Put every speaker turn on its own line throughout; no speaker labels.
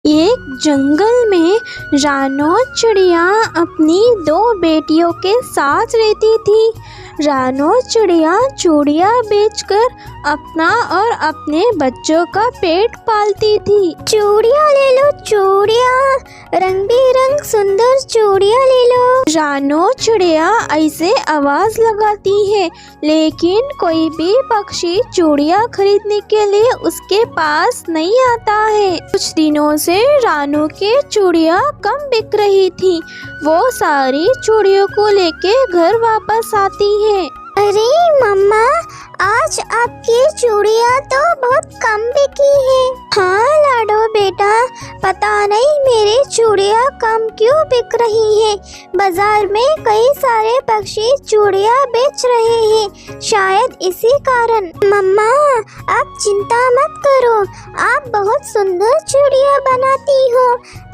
एक जंगल में रानो चिड़िया अपनी दो बेटियों के साथ रहती थी। रानो चिड़िया चूड़ियाँ बेचकर अपना और अपने बच्चों का पेट पालती थी। चूड़ियाँ ले लो चूड़ियाँ, रंग बिरंग सुंदर चूड़ियाँ ले लो। रानो चिड़िया ऐसे आवाज लगाती है, लेकिन कोई भी पक्षी चूड़ियाँ खरीदने के लिए उसके पास नहीं आता है। कुछ दिनों से रानो के चूड़ियाँ कम बिक रही थी। वो सारी चूड़ियों को लेके घर वापस आती है।
अरे मम्मा, आज आपकी चूड़ियाँ तो बहुत कम बिकी है। हाँ लाडो बेटा, पता नहीं मेरी चूड़ियाँ कम क्यों बिक रही है। बाजार में कई सारे पक्षी चूड़ियाँ बेच रहे हैं, शायद इसी कारण। मम्मा आप चिंता मत करो, आप बहुत सुंदर चूड़ियाँ बनाती हो।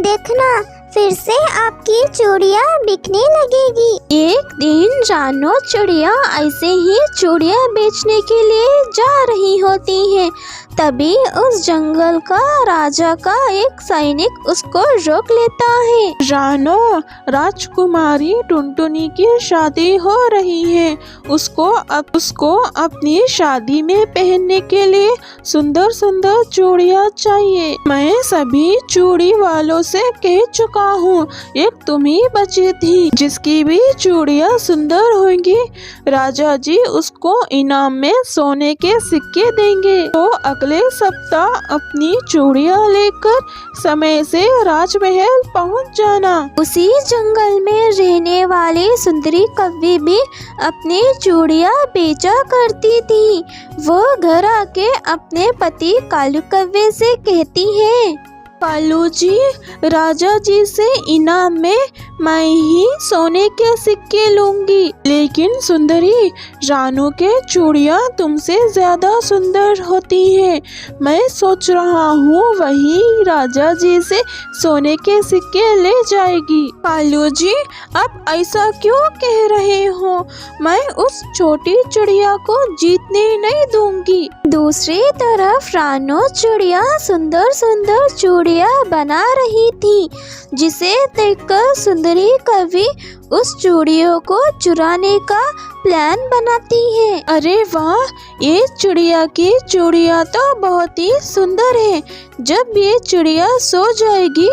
देखना फिर से आपकी चूड़ियाँ बिकने लगेगी।
एक दिन रानो चिड़िया ऐसे ही चूड़ियाँ बेचने के लिए जा रही होती है। तभी उस जंगल का राजा का एक सैनिक उसको रोक लेता है।
रानो, राजकुमारी टुनटुनी की शादी हो रही है। उसको अपनी शादी में पहनने के लिए सुंदर सुंदर चूड़ियाँ चाहिए। मैं सभी चूड़ी वालों से कह चुका हूँ, एक तुम ही बची थी जिसकी भी चूड़ियाँ सुंदर होंगी। राजा जी उसको इनाम में सोने के सिक्के देंगे। तो अगले सप्ताह अपनी चूड़ियाँ लेकर समय से राजमहल पहुँच जाना।
उसी जंगल में रहने वाली सुंदरी कव्वे भी अपनी चूड़ियाँ बेचा करती थी। वो घर आके अपने पति कालू कव्वे से कहती है,
कालू जी, राजा जी से इनाम में मैं ही सोने के सिक्के लूंगी। लेकिन सुंदरी, रानो के चूड़ियाँ तुमसे ज्यादा सुंदर होती है। मैं सोच रहा हूँ वही राजा जी से सोने के सिक्के ले जाएगी। कालू जी, आप ऐसा क्यों कह रहे हो? मैं उस छोटी चिड़िया को जीतने नहीं दूंगी।
दूसरी तरफ रानो चिड़िया सुंदर सुंदर चूड़ियाँ बना रही थी, जिसे देखकर सुंदरी कवि उस चूड़ियों को चुराने का प्लान बनाती है।
अरे वाह, ये चिड़िया की चूड़ियाँ तो बहुत ही सुंदर है। जब ये चिड़िया सो जाएगी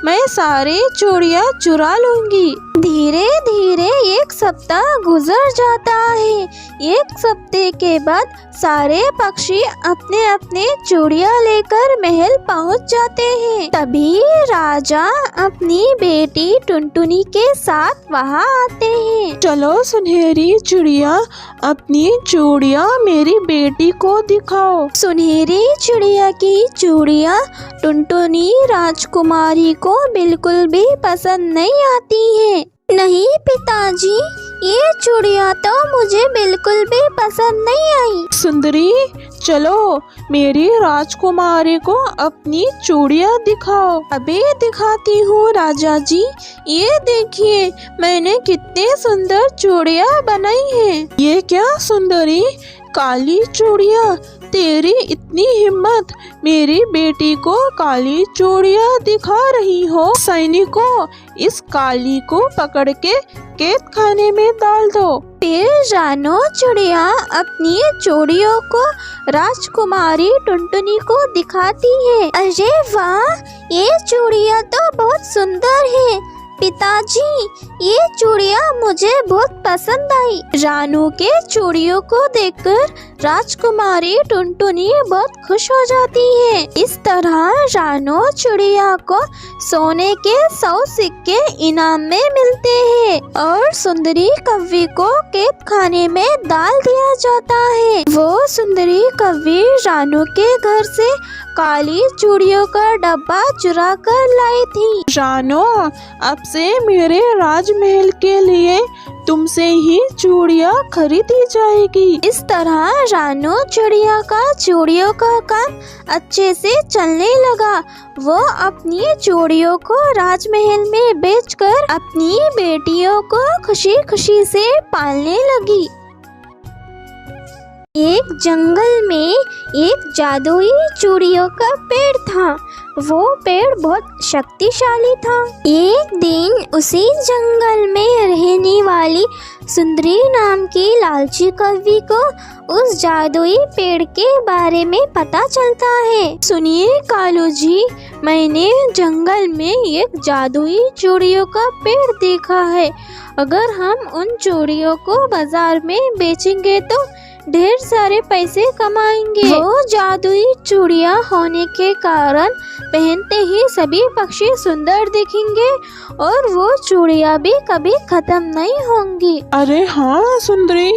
मैं सारे चूड़ियाँ चुरा लूंगी।
धीरे धीरे एक सप्ताह गुजर जाता है। एक सप्ताह के बाद सारे पक्षी अपने अपने चूड़ियाँ लेकर महल पहुँच जाते हैं। तभी राजा अपनी बेटी टुनटुनी के साथ वहाँ आते हैं।
चलो सुनहरी चिड़िया, अपनी चूड़ियाँ मेरी बेटी को दिखाओ।
सुनहरी चिड़िया की चूड़ियाँ टुनटुनी राजकुमारी को बिल्कुल भी पसंद नहीं आती है।
नहीं पिताजी, ये चूड़ियाँ तो मुझे बिल्कुल भी पसंद नहीं आई।
सुंदरी, चलो मेरी राजकुमारी को अपनी चूड़ियाँ दिखाओ।
अभी दिखाती हूँ राजा जी। ये देखिए, मैंने कितने सुंदर चूड़ियाँ बनाई हैं।
ये क्या सुंदरी, काली चूड़ियाँ? तेरी इतनी हिम्मत, मेरी बेटी को काली चूड़ियाँ दिखा रही हो? सैनिकों, इस काली को पकड़ के कैद खाने में डाल दो।
फिर रानो चिड़िया अपनी चूड़ियों को राजकुमारी टुनटुनी को दिखाती है।
अरे वाह, ये चूड़ियाँ तो बहुत सुंदर है। पिताजी, ये चूड़ियाँ मुझे बहुत पसंद आई।
रानो के चूड़ियों को देखकर राजकुमारी टुनटुनी बहुत खुश हो जाती है। इस तरह रानो चिड़िया को सोने के 100 सिक्के इनाम में मिलते हैं और सुंदरी कव्वी को कैद खाने में डाल दिया जाता है। वो सुंदरी कव्वी रानो के घर से काली चूड़ियों का डब्बा चुरा कर लाई थी।
रानो, अब से मेरे राजमहल के लिए तुमसे ही चूड़ियाँ खरीदी जाएगी।
इस तरह रानो चिड़िया का चूड़ियों का काम अच्छे से चलने लगा। वो अपनी चूड़ियों को राजमहल में बेचकर अपनी बेटियों को खुशी खुशी से पालने लगी। एक जंगल में एक जादुई चूड़ियों का पेड़ था। वो पेड़ बहुत शक्तिशाली था। एक दिन उसी जंगल में रहने वाली सुंदरी नाम की लालची कौवी को उस जादुई पेड़ के बारे में पता चलता है। सुनिए कालू जी, मैंने जंगल में एक जादुई चूड़ियों का पेड़ देखा है। अगर हम उन चूड़ियों को बाजार में बेचेंगे तो ढेर सारे पैसे कमाएंगे। वो जादुई चूड़ियाँ होने के कारण पहनते ही सभी पक्षी सुंदर दिखेंगे और वो चूड़ियाँ भी कभी खत्म नहीं होंगी।
अरे हाँ सुंदरी,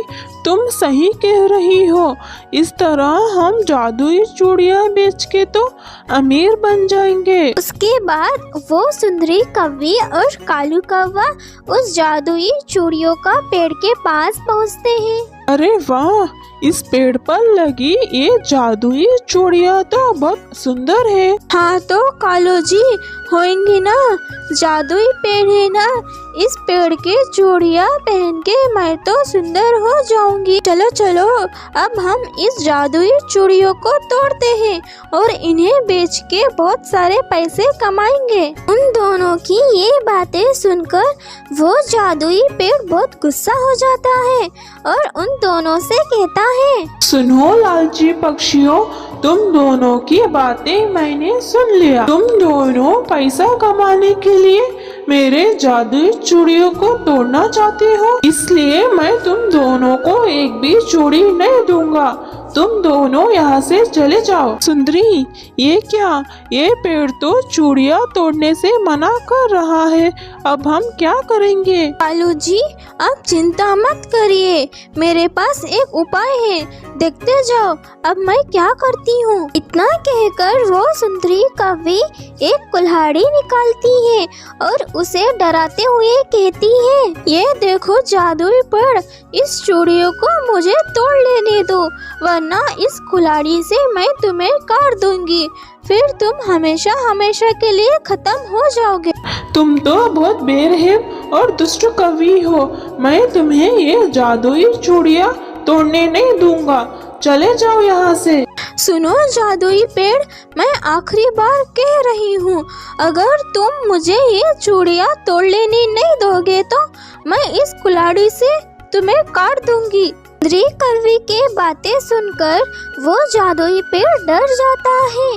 तुम सही कह रही हो। इस तरह हम जादुई चूड़ियाँ बेच के तो अमीर बन जाएंगे।
उसके बाद वो सुंदरी कौवी और कालू कौवा उस जादुई चूड़ियों का पेड़ के पास पहुँचते हैं।
अरे वाह, इस पेड़ पर लगी ये जादुई चूड़ियाँ तो बहुत सुंदर है।
हाँ तो कालू जी, होंगी ना, जादुई पेड़ है ना, इस पेड़ के चूड़ियाँ पहन के मैं तो सुंदर हो जाऊंगी। चलो चलो, अब हम इस जादुई चूड़ियों को तोड़ते हैं और इन्हें बेच के बहुत सारे पैसे कमाएंगे। उन दोनों की ये बातें सुनकर वो जादुई पेड़ बहुत गुस्सा हो जाता है और उन दोनों से कहता है,
सुनो लालची पक्षियों, तुम दोनों की बातें मैंने सुन लिया। तुम दोनों पैसा कमाने के लिए मेरे जादुई चूड़ियों को तोड़ना चाहते हो, इसलिए मैं तुम दोनों को एक भी चूड़ी नहीं दूंगा। तुम दोनों यहाँ से चले जाओ। सुंदरी, ये क्या? ये पेड़ तो चूड़ियाँ तोड़ने से मना कर रहा है। अब हम क्या करेंगे?
कालू जी, आप चिंता मत करिए, मेरे पास एक उपाय है, देखते जाओ अब मैं क्या करती हूँ। इतना कहकर वो सुंदरी कौवी एक कुल्हाड़ी निकालती है और उसे डराते हुए कहती है, ये देखो जादुई पेड़, इस चूड़ियों को मुझे तोड़ लेने दो, वरना इस कुल्हाड़ी से मैं तुम्हें काट दूंगी, फिर तुम हमेशा हमेशा के लिए खत्म हो जाओगे।
तुम तो बहुत बेरहम और दुष्ट कवि हो। मैं तुम्हें ये जादुई चूड़ियाँ तोड़ने नहीं दूंगा। चले जाओ यहाँ से।
सुनो जादुई पेड़, मैं आखिरी बार कह रही हूँ, अगर तुम मुझे ये चूड़ियाँ तोड़ लेने नहीं दोगे तो मैं इस कुल्हाड़ी से तुम्हें काट दूंगी। सुंदरी कौवी के बातें सुनकर वो जादुई पेड़ डर जाता है।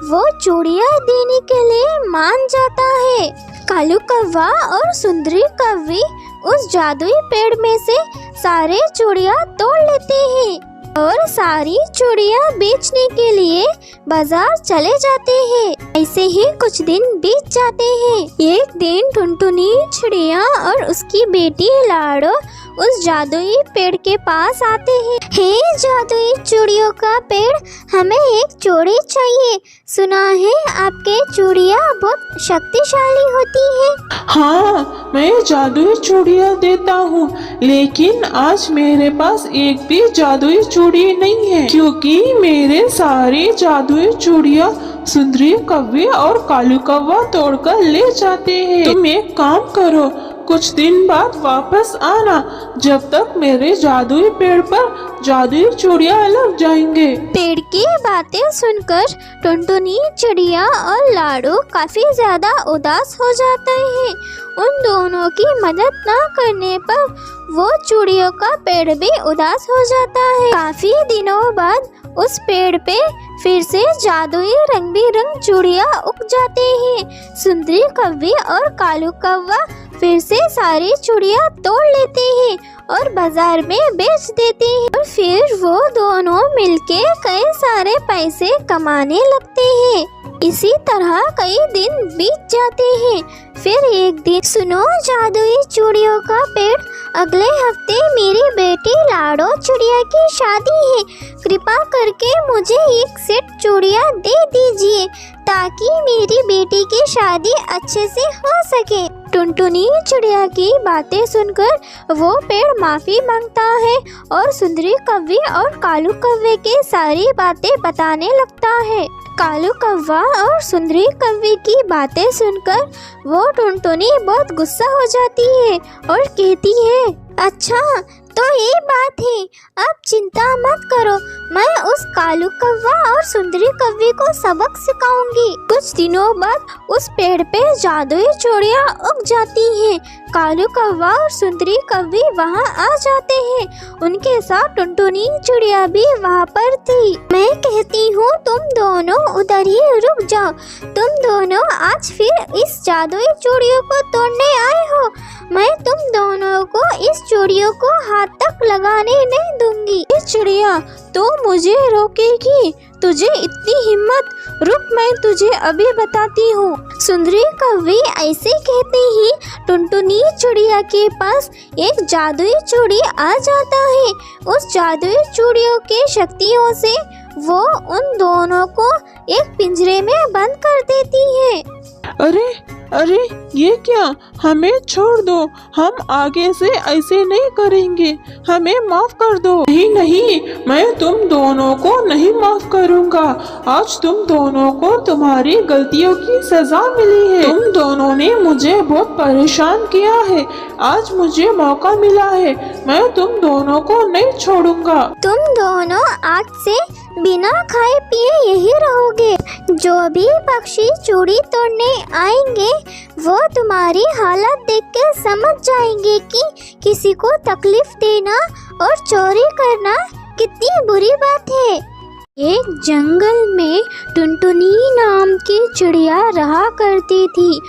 वो चूड़ियाँ देने के लिए मान जाता है। कालू कौवा और सुंदरी कौवी उस जादुई पेड़ में से सारे चूड़ियाँ तोड़ लेते हैं और सारी चूड़ियाँ बेचने के लिए बाजार चले जाते हैं। ऐसे ही कुछ दिन बीत जाते हैं। एक दिन टुनटुनी चिड़िया और उसकी बेटी लाडो उस जादुई पेड़ के पास आते हैं। हे जादुई चूड़ियों का पेड़, हमें एक चूड़ी चाहिए। सुना है आपके चूड़ियाँ बहुत शक्तिशाली होती है।
हाँ, मैं जादुई चूड़ियाँ देता हूँ, लेकिन आज मेरे पास एक भी जादुई चूड़ी नहीं है, क्योंकि मेरे सारे जादुई चूड़ियाँ सुंदरी कौवी और कालू कौवा तोड़कर ले जाते हैं। तुम एक काम करो, कुछ दिन बाद वापस आना, जब तक मेरे जादुई पेड़ पर जादुई चूड़ियाँ लग जाएंगे।
पेड़ की बातें सुनकर टुनटुनी चिड़िया और लाडो काफी ज्यादा उदास हो जाते हैं। उन दोनों की मदद न करने पर वो चूड़ियों का पेड़ भी उदास हो जाता है। काफी दिनों बाद उस पेड़ पे फिर से जादुई रंग बिरंग चूड़ियाँ उग जाते हैं। सुंदरी कौवी और कालू कौवा फिर से सारी चूड़ियाँ तोड़ लेते हैं और बाजार में बेच देते हैं और फिर वो दोनों मिलके कई सारे पैसे कमाने लगते हैं। इसी तरह कई दिन बीत जाते हैं। फिर एक दिन, सुनो जादुई चूड़ियों का पेड़, अगले हफ्ते मेरी बेटी लाडो चिड़िया की शादी है। कृपा करके मुझे एक सेट चूड़ियाँ दे दीजिए ताकि मेरी बेटी की शादी अच्छे से हो सके। टुनटुनी चिड़िया की बातें सुनकर वो पेड़ माफी मांगता है और सुंदरी कौवी और कालू कौवे के सारी बातें बताने लगता है। कालू कौवा और सुंदरी कौवी की बातें सुनकर वो टुनटुनी बहुत गुस्सा हो जाती है और कहती है, अच्छा
तो ये बात है, अब चिंता मत करो, मैं उस कालू कौवा और सुंदरी कौवे को सबक सिखाऊंगी।
कुछ दिनों बाद उस पेड़ पे जादुई चूड़ियाँ उग जाती हैं। कालू कौवा और सुंदरी कौवी वहाँ आ जाते हैं। उनके साथ टुनटुनी चिड़िया भी वहाँ पर थी।
मैं कहती हूँ तुम दोनों उधर ही रुक जाओ। तुम दोनों आज फिर इस जादुई चूड़ियों को तोड़ने आए हो। मैं तुम दोनों को इस चूड़ियों को हाथ तक लगाने नहीं दूंगी।
ये चिड़िया तो मुझे रोकेगी? तुझे इतनी हिम्मत? रुक, मैं तुझे अभी बताती हूँ।
सुंदरी कौवी ऐसे कहते ही टुनटुनी चिड़िया के पास एक जादुई चूड़ी आ जाता है। उस जादुई चूड़ियों के शक्तियों से वो उन दोनों को एक पिंजरे में बंद कर देती है।
अरे अरे, ये क्या? हमें छोड़ दो, हम आगे से ऐसे नहीं करेंगे, हमें माफ कर दो। नहीं नहीं, मैं तुम दोनों को नहीं माफ करूँगा। आज तुम दोनों को तुम्हारी गलतियों की सजा मिली है। तुम दोनों ने मुझे बहुत परेशान किया है, आज मुझे मौका मिला है, मैं तुम दोनों को नहीं छोड़ूंगा।
तुम दोनों आज से बिना खाए पिए यही रहोगे। जो भी पक्षी चूड़ी तोड़ने आएंगे वो तुम्हारी हालत देख के समझ जाएंगे कि किसी को तकलीफ देना और चोरी करना कितनी बुरी बात है।
एक जंगल में टुनटुनी नाम की चिड़िया रहा करती थी।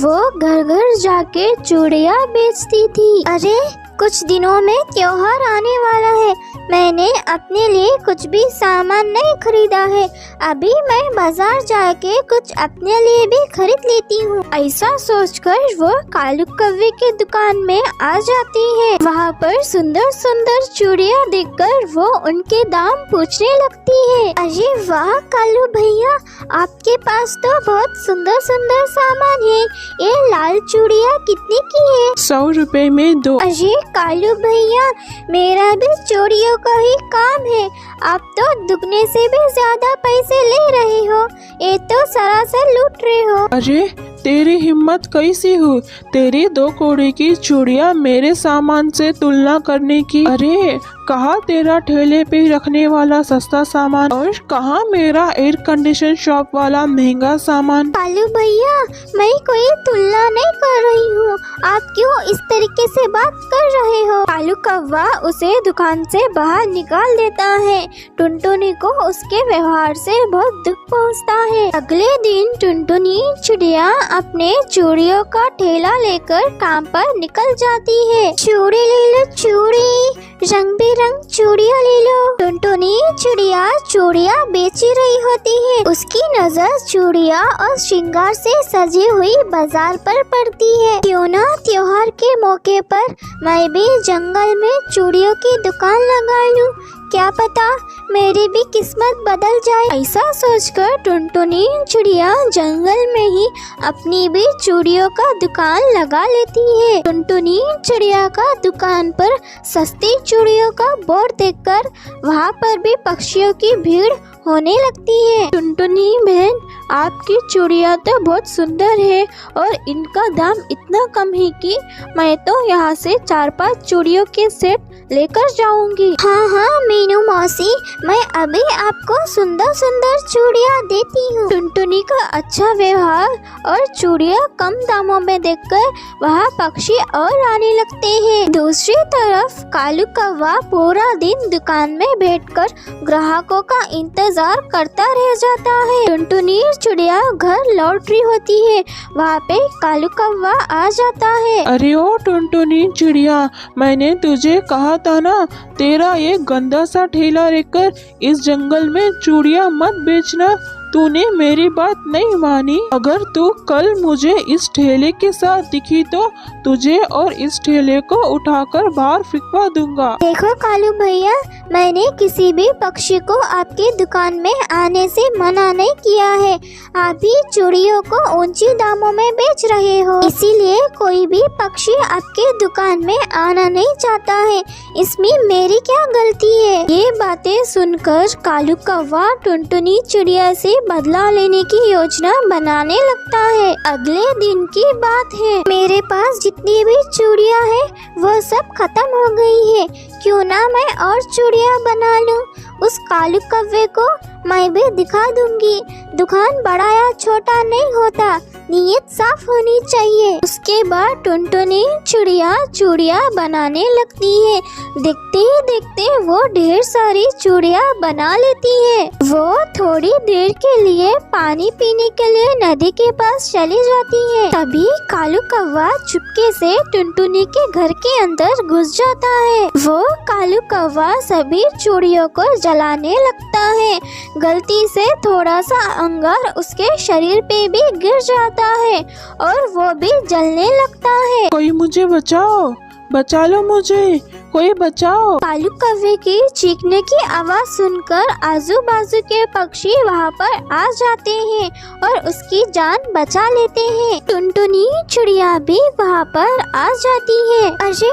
वो घर घर जाके चूड़ियाँ बेचती थी।
अरे, कुछ दिनों में त्योहार आने वाला है। मैंने अपने लिए कुछ भी सामान नहीं खरीदा है। अभी मैं बाजार जाके कुछ अपने लिए भी खरीद लेती हूँ।
ऐसा सोचकर वो कालू कौवे की दुकान में आ जाती है। वहाँ पर सुंदर सुंदर चूड़ियाँ देखकर वो उनके दाम पूछने लगती है।
अरे वाह कालू भैया, आपके पास तो बहुत सुंदर सुंदर सामान है। ये लाल चूड़ियाँ कितने की है?
100 रुपए में 2।
अरे कालू भैया, मेरा भी चूड़ियों का ही काम है। आप तो दुगने से भी ज्यादा पैसे ले रहे हो। ये तो सरासर लूट रहे हो।
अरे, तेरी हिम्मत कैसी हुई? तेरी 2 कौड़ी की चूड़ियाँ मेरे सामान से तुलना करने की? अरे, कहाँ तेरा ठेले पे रखने वाला सस्ता सामान और कहाँ मेरा एयर कंडीशन शॉप वाला महंगा सामान?
कालू भैया, मैं कोई तुलना नहीं कर रही हूँ। आप क्यों इस तरीके से बात कर रहे हो?
कालू कौवा उसे दुकान से बाहर निकाल देता है। टुनटुनी को उसके व्यवहार से बहुत दुख पहुँचता है। अगले दिन टुनटुनी चिड़िया अपने चूड़ियों का ठेला लेकर काम पर निकल जाती है।
चूड़ी ले लो चूड़ी, रंग बेरंग चूड़ियाँ ले लो। टुनटुनी चिड़िया चूड़ियाँ बेची रही होती है। उसकी नजर चूड़ियाँ और श्रृंगार से सजी हुई बाजार पर पड़ती है। क्यों ना त्योहार के मौके पर मैं भी जंगल में चूड़ियों की दुकान लगा लूं। क्या पता मेरी भी किस्मत बदल जाए।
ऐसा सोचकर टुनटुनी चिड़िया जंगल में ही अपनी भी चूड़ियों का दुकान लगा लेती है। टुनटुनी चिड़िया का दुकान पर सस्ती चूड़ियों का बोर्ड देखकर वहाँ पर भी पक्षियों की भीड़ होने लगती है। टुनटुनी बहन, आपकी चूड़ियाँ तो बहुत सुंदर है और इनका दाम इतना कम है कि मैं तो यहाँ से 4-5 चूड़ियों के सेट लेकर जाऊंगी।
हाँ हाँ मीनू मौसी, मैं अभी आपको सुंदर सुंदर चूड़ियाँ देती हूँ।
टुनटुनी का अच्छा व्यवहार और चूड़ियाँ कम दामों में देखकर वहाँ पक्षी और आने लगते हैं। दूसरी तरफ कालू कौवा पूरा दिन दुकान में बैठकर ग्राहकों का इंतजार करता रह जाता है। टुनटुनी चिड़िया घर लौट रही होती है। वहाँ पे कालू कौवा आ जाता है।
अरे ओ टुनटुनी चिड़िया, मैंने तुझे कहा था ना, तेरा ये गंदा सा ठेला लेकर इस जंगल में चूड़ियाँ मत बेचना। तूने मेरी बात नहीं मानी। अगर तू कल मुझे इस ठेले के साथ दिखी तो तुझे और इस ठेले को उठाकर बाहर फिकवा दूंगा।
देखो कालू भैया, मैंने किसी भी पक्षी को आपके दुकान में आने से मना नहीं किया है। आप भी चूड़ियों को ऊंची दामों में बेच रहे हो, इसीलिए कोई भी पक्षी आपके दुकान में आना नहीं चाहता है। इसमें मेरी क्या गलती है?
ये बातें सुनकर कालू कौवा टुनटुनी चिड़िया से
बदला लेने की योजना बनाने लगता है। अगले दिन की बात है, मेरे पास जितनी भी चूड़ियाँ हैं वो सब खत्म हो गई है। क्यों ना मैं और चूड़ियाँ बना लूँ। उस कालू कौवे को मैं भी दिखा दूंगी, दुकान बड़ा या छोटा नहीं होता, नीयत साफ होनी चाहिए। उसके बाद टुनटुनी चूड़ियाँ बनाने लगती है। देखते ही देखते वो ढेर सारी चूड़ियाँ बना लेती है। वो थोड़ी देर के लिए पानी पीने के लिए नदी के पास चली जाती है। तभी कालू कौवा चुपके से टुनटुनी के घर के अंदर घुस जाता है। वो कालू कौवा सभी चूड़ियों को जलाने लगता है। गलती से थोड़ा सा अंगार उसके शरीर पे भी गिर जाता है और वो भी जलने लगता है।
कोई मुझे बचाओ, बचा लो मुझे, कोई बचाओ।
कालू कौवे की चीखने की आवाज सुनकर आजू बाजू के पक्षी वहाँ पर आ जाते हैं और उसकी जान बचा लेते हैं। टुनटुनी चिड़िया भी वहाँ पर आ जाती है। अरे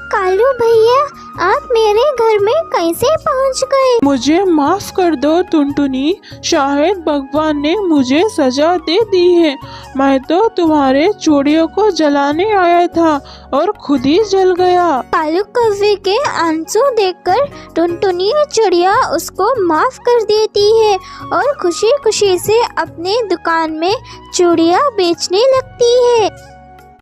कालू भैया, आप मेरे घर में कैसे पहुँच गए?
मुझे माफ कर दो टुनटुनी, शायद भगवान ने मुझे सजा दे दी है। मैं तो तुम्हारे चूड़ियों को जलाने आया था और खुद ही जल गया।
कालू कौवे के आंसू देखकर टुनटुनी चिड़िया उसको माफ कर देती है और खुशी खुशी से अपने दुकान में चूड़ियाँ बेचने लगती है।